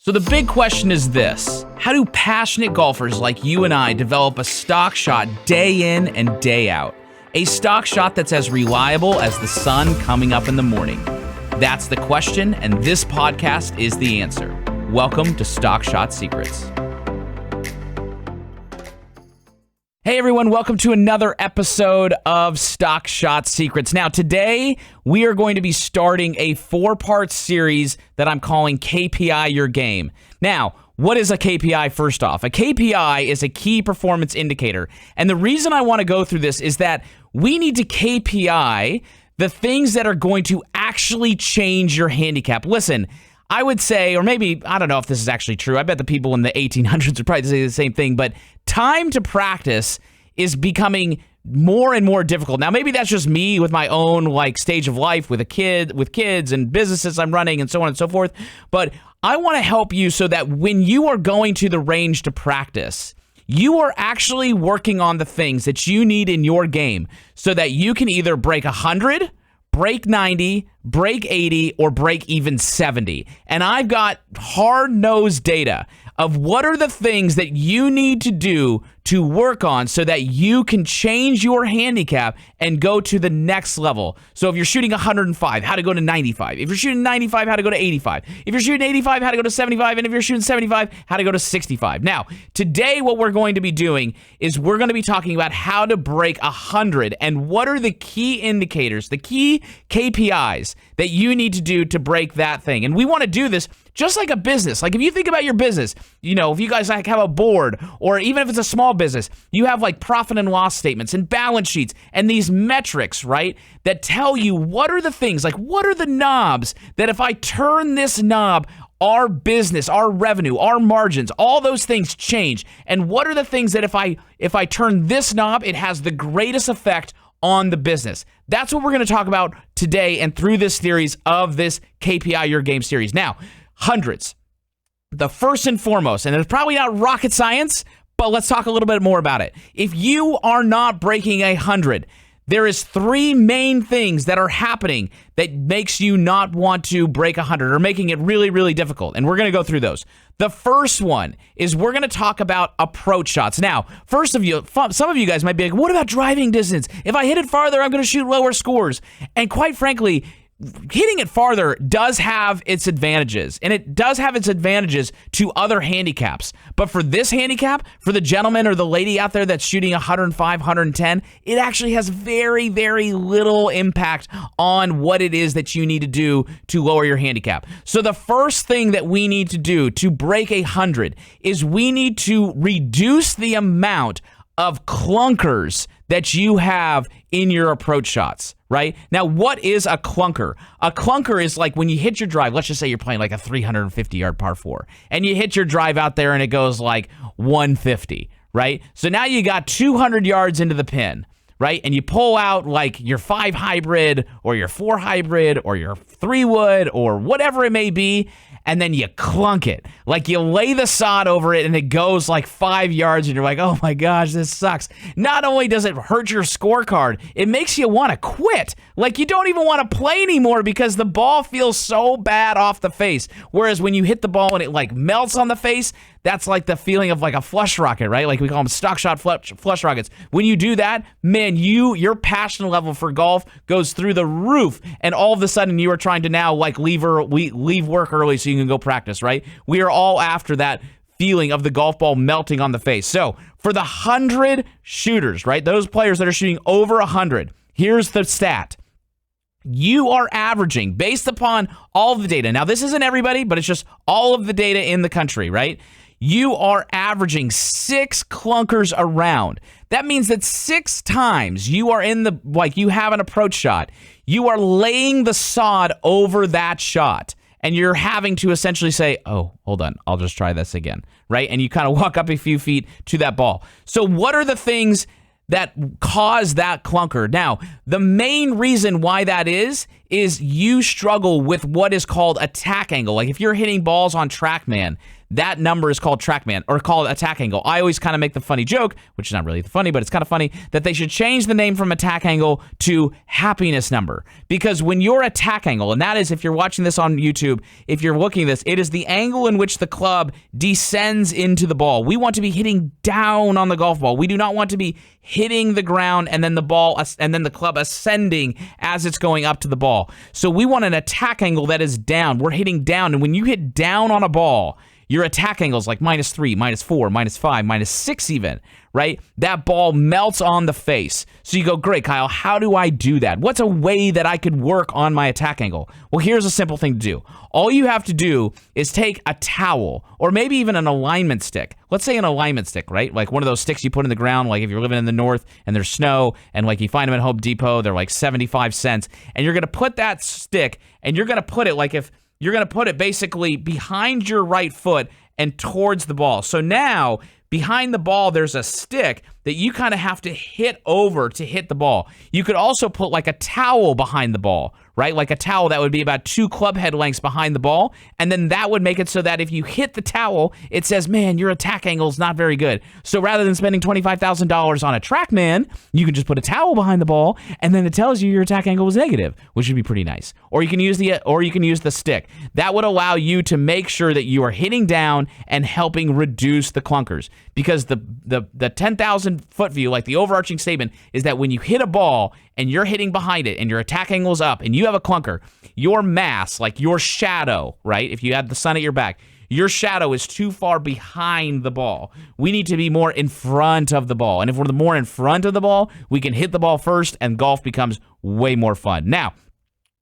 So the big question is this: how do passionate golfers like you and I develop a stock shot day in and day out? A stock shot that's as reliable as the sun coming up in the morning. That's the question, and this podcast is the answer. Welcome to Stock Shot Secrets. Hey everyone, welcome to another episode of Stock Shot Secrets. Now today, we are going to be starting a 4-part series that I'm calling KPI Your Game. Now, what is a KPI first off? A KPI is a key performance indicator. And the reason I want to go through this is that we need to KPI the things that are going to actually change your handicap. Listen, I would say, or maybe, I don't know if this is actually true. I bet the people in the 1800s would probably say the same thing, but time to practice is becoming more and more difficult. Now, maybe that's just me with my own stage of life with kids and businesses I'm running and so on and so forth. But I want to help you so that when you are going to the range to practice, you are actually working on the things that you need in your game so that you can either break 100, break 90, break 80, or break even 70. And I've got hard-nosed data of what are the things that you need to do to work on so that you can change your handicap and go to the next level. So if you're shooting 105, how to go to 95. If you're shooting 95, how to go to 85. If you're shooting 85, how to go to 75. And if you're shooting 75, how to go to 65. Now, today what we're going to be doing is we're going to be talking about how to break 100 and what are the key indicators, the key KPIs that you need to do to break that thing. And we want to do this just like a business. Like if you think about your business, if you guys have a board, or even if it's a small business, you have profit and loss statements and balance sheets and these metrics, right? That tell you what are the things, what are the knobs that if I turn this knob, our business, our revenue, our margins, all those things change. And what are the things that if I turn this knob, it has the greatest effect on the business. That's what we're going to talk about today and through this series of this KPI Your Game series. Now, hundreds. The first and foremost, and it's probably not rocket science, but let's talk a little bit more about it. If you are not breaking 100, there is 3 main things that are happening that makes you not want to break 100 or making it really, really difficult. And we're going to go through those. The first one is we're going to talk about approach shots. Now, some of you guys might be like, what about driving distance? If I hit it farther, I'm going to shoot lower scores. And quite frankly, hitting it farther does have its advantages, and it does have its advantages to other handicaps. But for this handicap, for the gentleman or the lady out there that's shooting 105, 110, it actually has very, very little impact on what it is that you need to do to lower your handicap. So the first thing that we need to do to break 100 is we need to reduce the amount of clunkers that you have in your approach shots, right? Now, what is a clunker? A clunker is like when you hit your drive, let's just say you're playing a 350-yard par 4, and you hit your drive out there and it goes 150, right? So now you got 200 yards into the pin, right? And you pull out your 5 hybrid or your 4 hybrid or your 3 wood or whatever it may be, and then you clunk it. You lay the sod over it and it goes 5 yards and you're like, oh my gosh, this sucks. Not only does it hurt your scorecard, it makes you want to quit. You don't even want to play anymore because the ball feels so bad off the face. Whereas when you hit the ball and it melts on the face, that's the feeling of a flush rocket, right? We call them stock shot flush rockets. When you do that, man, your passion level for golf goes through the roof, and all of a sudden you are trying to now leave work early so you can go practice, right? We are all after that feeling of the golf ball melting on the face. So for the 100 shooters, right? Those players that are shooting over 100, here's the stat. You are averaging, based upon all of the data. Now, this isn't everybody, but it's just all of the data in the country, right? You are averaging 6 clunkers around. That means that 6 times you are in you have an approach shot, you are laying the sod over that shot. And you're having to essentially say, oh, hold on, I'll just try this again, right? And you kind of walk up a few feet to that ball. So what are the things that cause that clunker? Now, the main reason why that is you struggle with what is called attack angle. If you're hitting balls on TrackMan, that number is called TrackMan or called attack angle. I always kind of make the funny joke, which is not really funny, but it's kind of funny, that they should change the name from attack angle to happiness number. Because when your attack angle, and that is, if you're watching this on YouTube, if you're looking at this, it is the angle in which the club descends into the ball. We want to be hitting down on the golf ball. We do not want to be hitting the ground and then the club ascending as it's going up to the ball. So we want an attack angle that is down. We're hitting down, and when you hit down on a ball, your attack angle is like -3, -4, -5, -6 even, right? That ball melts on the face. So you go, great, Kyle, how do I do that? What's a way that I could work on my attack angle? Well, here's a simple thing to do. All you have to do is take a towel or maybe even an alignment stick. Let's say an alignment stick, right? Like one of those sticks you put in the ground, like if you're living in the north and there's snow and like you find them at Home Depot, they're like 75 cents. And you're going to put that stick and you're going to put it like if you're going to put it basically behind your right foot and towards the ball. So now behind the ball, there's a stick that you kind of have to hit over to hit the ball. You could also put like a towel behind the ball, right? Like a towel that would be about 2 club head lengths behind the ball. And then that would make it so that if you hit the towel, it says, man, your attack angle is not very good. So rather than spending $25,000 on a TrackMan, you can just put a towel behind the ball and then it tells you your attack angle was negative, which would be pretty nice. Or you can use the stick. That would allow you to make sure that you are hitting down and helping reduce the clunkers. Because the 10,000 foot view, like the overarching statement, is that when you hit a ball and you're hitting behind it and your attack angle's up and you have a clunker, your mass, like your shadow, right? If you had the sun at your back, your shadow is too far behind the ball. We need to be more in front of the ball. And if we're more in front of the ball, we can hit the ball first and golf becomes way more fun. Now,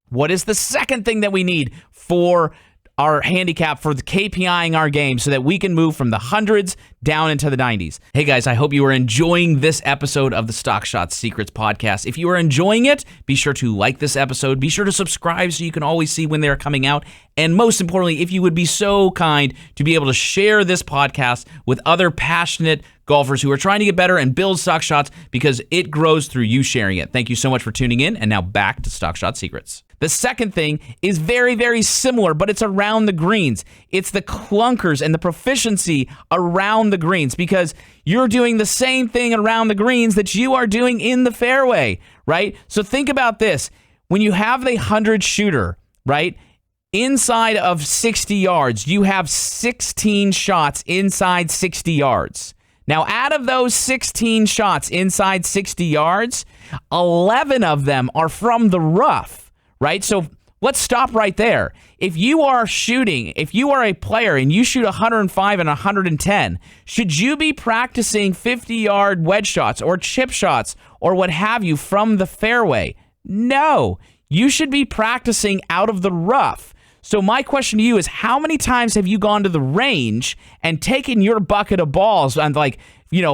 what is the second thing that we need for our handicap, for the KPIing our game, so that we can move from the hundreds down into the 90s. Hey guys, I hope you are enjoying this episode of the Stock Shot Secrets podcast. If you are enjoying it, be sure to like this episode. Be sure to subscribe so you can always see when they're coming out. And most importantly, if you would be so kind to be able to share this podcast with other passionate golfers who are trying to get better and build stock shots, because it grows through you sharing it. Thank you so much for tuning in. And now back to Stock Shot Secrets. The second thing is very, very similar, but it's around the greens. It's the clunkers and the proficiency around the greens, because you're doing the same thing around the greens that you are doing in the fairway, right? So think about this. When you have the 100 shooter, right, inside of 60 yards, you have 16 shots inside 60 yards. Now, out of those 16 shots inside 60 yards, 11 of them are from the rough. Right? So let's stop right there. If you are a player and you shoot 105 and 110, should you be practicing 50-yard wedge shots or chip shots or what have you from the fairway? No. You should be practicing out of the rough. So my question to you is, how many times have you gone to the range and taken your bucket of balls and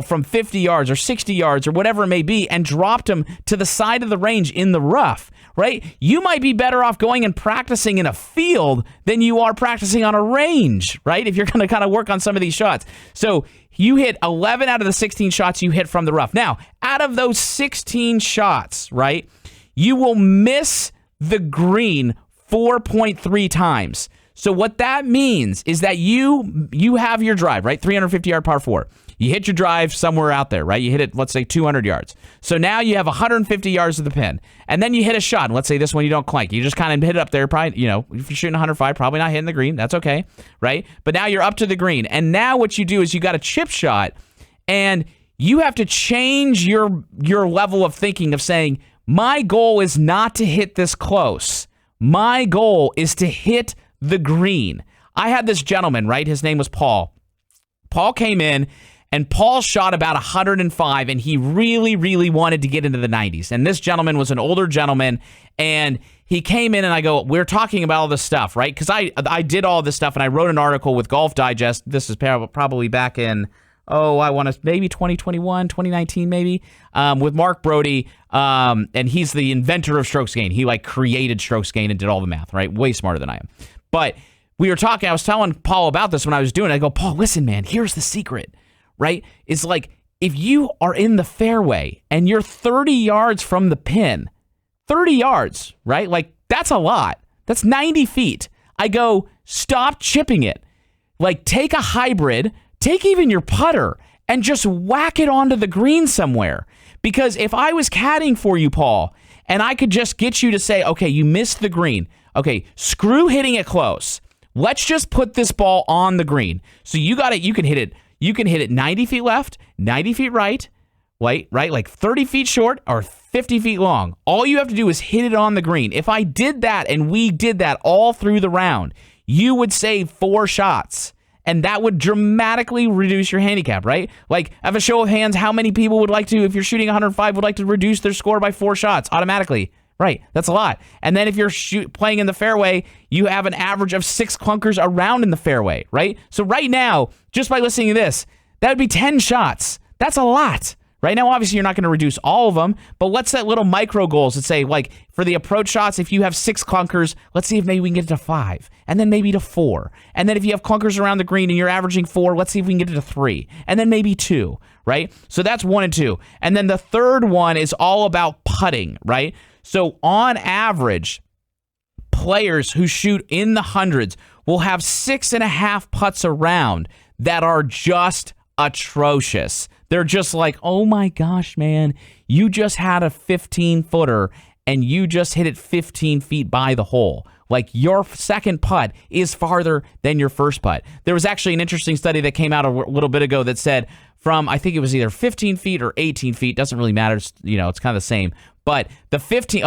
from 50 yards or 60 yards or whatever it may be and dropped them to the side of the range in the rough, right? You might be better off going and practicing in a field than you are practicing on a range, right? If you're going to kind of work on some of these shots. So you hit 11 out of the 16 shots you hit from the rough. Now, out of those 16 shots, right, you will miss the green 4.3 times. So what that means is that you have your drive, right? 350-yard par 4. You hit your drive somewhere out there, right? You hit it, let's say, 200 yards. So now you have 150 yards to the pin. And then you hit a shot. And let's say this one you don't clank. You just kind of hit it up there. Probably, if you're shooting 105, probably not hitting the green. That's okay, right? But now you're up to the green. And now what you do is you got a chip shot, and you have to change your level of thinking of saying, my goal is not to hit this close. My goal is to hit the green. I had this gentleman, right? His name was Paul. Paul came in, and Paul shot about 105, and he really, really wanted to get into the 90s. And this gentleman was an older gentleman, and he came in, and I go, we're talking about all this stuff, right? Because I did all this stuff, and I wrote an article with Golf Digest. This is probably back in, maybe 2021, 2019 maybe, with Mark Brody, and he's the inventor of strokes gain. He created strokes gain and did all the math, right? Way smarter than I am. But we were talking, I was telling Paul about this when I was doing it. I go, Paul, listen, man, here's the secret, right? It's like, if you are in the fairway and you're 30 yards from the pin, 30 yards, right? That's a lot. That's 90 feet. I go, stop chipping it. Like, take a hybrid, take even your putter, and just whack it onto the green somewhere. Because if I was caddying for you, Paul, and I could just get you to say, okay, you missed the green. Okay, screw hitting it close. Let's just put this ball on the green. So you got it. You can hit it 90 feet left, 90 feet right, right, like 30 feet short or 50 feet long. All you have to do is hit it on the green. If I did that and we did that all through the round, you would save 4 shots. And that would dramatically reduce your handicap, right? Like, have a show of hands, how many people would like to, if you're shooting 105, would like to reduce their score by 4 shots automatically? Right, that's a lot. And then if you're playing in the fairway, you have an average of 6 clunkers around in the fairway, right? So right now, just by listening to this, that would be 10 shots. That's a lot. Right now, obviously, you're not going to reduce all of them, but let's set little micro goals that say, like, for the approach shots, if you have 6 clunkers, let's see if maybe we can get it to 5, and then maybe to 4. And then if you have clunkers around the green and you're averaging 4, let's see if we can get it to 3, and then maybe 2, right? So that's 1 and 2. And then the third one is all about putting, right? So on average, players who shoot in the hundreds will have 6.5 putts around that are just atrocious. They're just like, oh my gosh, man, you just had a 15-footer and you just hit it 15 feet by the hole. Like, your second putt is farther than your first putt. There was actually an interesting study that came out a little bit ago that said from, I think it was either 15 feet or 18 feet, doesn't really matter, it's, it's kind of the same. But the 15,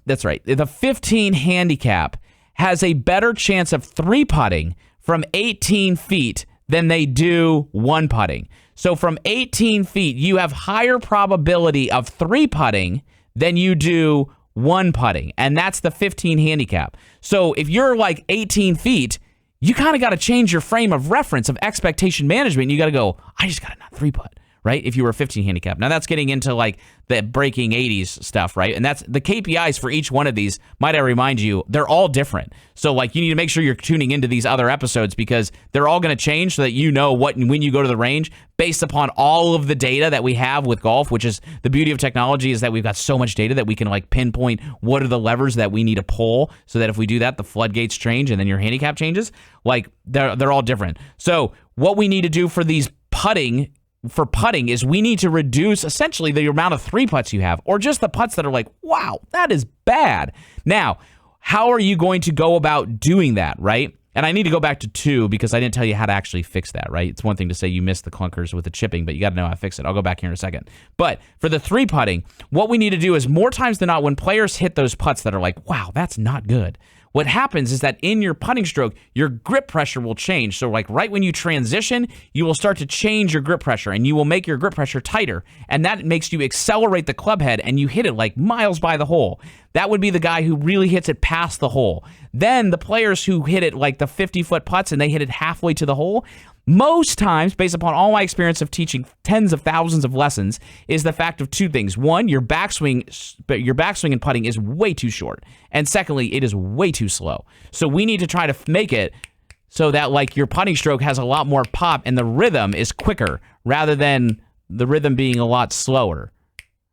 that's right, the 15 handicap has a better chance of 3-putting from 18 feet than they do 1-putting. So from 18 feet, you have higher probability of 3-putting than you do 1-putting. And that's the 15 handicap. So if you're like 18 feet, you kind of got to change your frame of reference of expectation management. You got to go, I just got to not 3-putt, right? If you were a 15 handicap. Now that's getting into like the breaking 80s stuff, right? And that's the KPIs for each one of these. Might I remind you, they're all different. So like, you need to make sure you're tuning into these other episodes because they're all going to change so that you know what and when you go to the range based upon all of the data that we have with golf, which is the beauty of technology, is that we've got so much data that we can like pinpoint what are the levers that we need to pull so that if we do that, the floodgates change and then your handicap changes. Like, they're all different. So what we need to do for these putting is we need to reduce essentially the amount of 3-putts you have, or just the putts that are like, wow, that is bad. Now, how are you going to go about doing that, right? And I need to go back to 2 because I didn't tell you how to actually fix that, right? It's one thing to say you missed the clunkers with the chipping, but you got to know how to fix it. I'll go back here in a second. But for the 3-putting, what we need to do is more times than not, when players hit those putts that are like, wow, that's not good, what happens is that in your putting stroke, your grip pressure will change. So like right when you transition, you will start to change your grip pressure and you will make your grip pressure tighter. And that makes you accelerate the club head and you hit it like miles by the hole. That would be the guy who really hits it past the hole. Then the players who hit it like the 50-foot putts and they hit it halfway to the hole, most times, based upon all my experience of teaching tens of thousands of lessons, is the fact of 2 things. One, your backswing and putting is way too short. And secondly, it is way too slow. So we need to try to make it so that like your putting stroke has a lot more pop and the rhythm is quicker rather than the rhythm being a lot slower.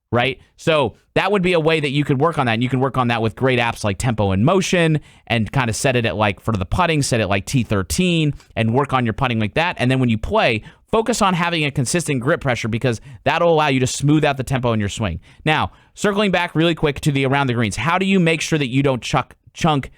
Right? So that would be a way that you could work on that. And you can work on that with great apps like Tempo and Motion and kind of set it at like, for the putting, set it like T13 and work on your putting like that. And then when you play, focus on having a consistent grip pressure because that'll allow you to smooth out the tempo in your swing. Now, circling back really quick to the around the greens, how do you make sure that you don't chunk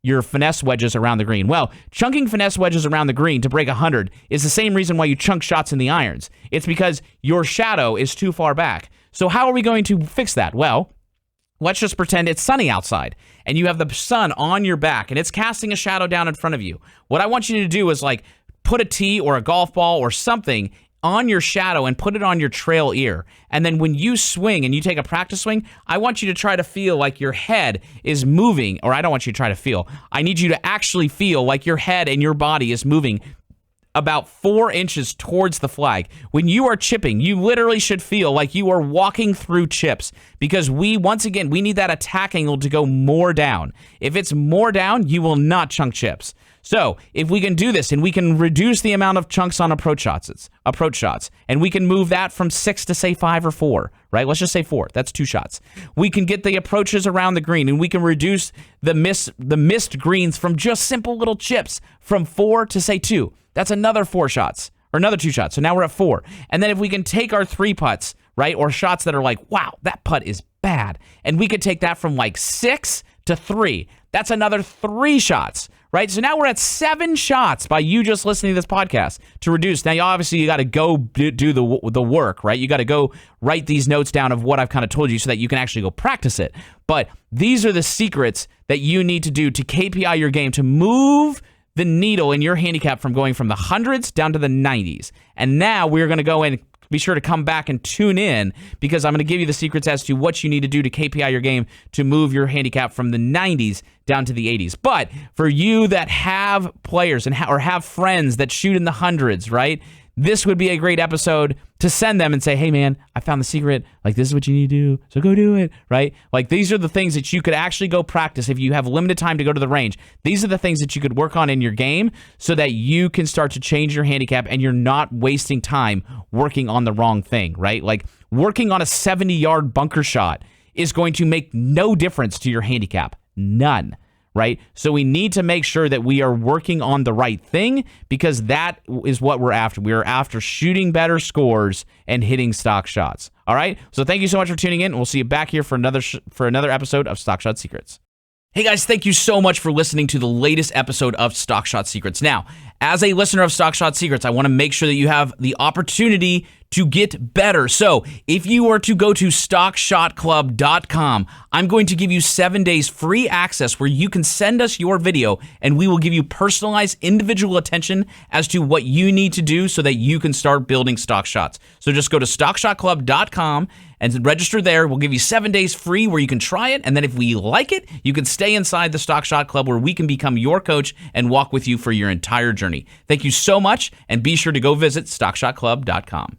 your finesse wedges around the green? Well, chunking finesse wedges around the green to break 100 is the same reason why you chunk shots in the irons. It's because your shadow is too far back. So how are we going to fix that? Well, let's just pretend it's sunny outside and you have the sun on your back and it's casting a shadow down in front of you. What I want you to do is like put a tee or a golf ball or something on your shadow and put it on your trail ear. And then when you swing and you take a practice swing, I want you to try to feel like your head is moving, or I don't want you to try to feel. I need you to actually feel like your head and your body is moving about 4 inches towards the flag. When you are chipping, you literally should feel like you are walking through chips because once again, we need that attack angle to go more down. If it's more down, you will not chunk chips. So if we can do this and we can reduce the amount of chunks on approach shots, and we can move that from 6 to say 5 or 4, right? Let's just say 4. That's 2 shots. We can get the approaches around the green, and we can reduce the missed greens from just simple little chips from 4 to say 2. That's another 4 shots or another 2 shots. So now we're at 4. And then if we can take our 3 putts, right, or shots that are like, wow, that putt is bad, and we could take that from like 6 to 3. That's another 3 shots. Right? So now we're at 7 shots by you just listening to this podcast to reduce. Now, obviously, you got to go do the work, right? You got to go write these notes down of what I've kind of told you so that you can actually go practice it. But these are the secrets that you need to do to KPI your game to move the needle in your handicap from going from the hundreds down to the 90s. And now we're going to go in. Be sure to come back and tune in because I'm going to give you the secrets as to what you need to do to KPI your game to move your handicap from the 90s down to the 80s. But for you that have players and or have friends that shoot in the hundreds, right? This would be a great episode to send them and say, hey, man, I found the secret. Like, this is what you need to do. So go do it, right? Like, these are the things that you could actually go practice if you have limited time to go to the range. These are the things that you could work on in your game so that you can start to change your handicap and you're not wasting time working on the wrong thing, right? Like, working on a 70-yard bunker shot is going to make no difference to your handicap. None. Right? So we need to make sure that we are working on the right thing because that is what we're after. We are after shooting better scores and hitting stock shots. All right? So thank you so much for tuning in. We'll see you back here for another episode of Stock Shot Secrets. Hey guys, thank you so much for listening to the latest episode of Stock Shot Secrets. Now, as a listener of Stock Shot Secrets, I want to make sure that you have the opportunity to get better. So if you were to go to stockshotclub.com, I'm going to give you 7 days free access where you can send us your video and we will give you personalized individual attention as to what you need to do so that you can start building stock shots. So just go to stockshotclub.com and register there. We'll give you 7 days free where you can try it. And then if we like it, you can stay inside the Stock Shot Club where we can become your coach and walk with you for your entire journey. Thank you so much. And be sure to go visit stockshotclub.com.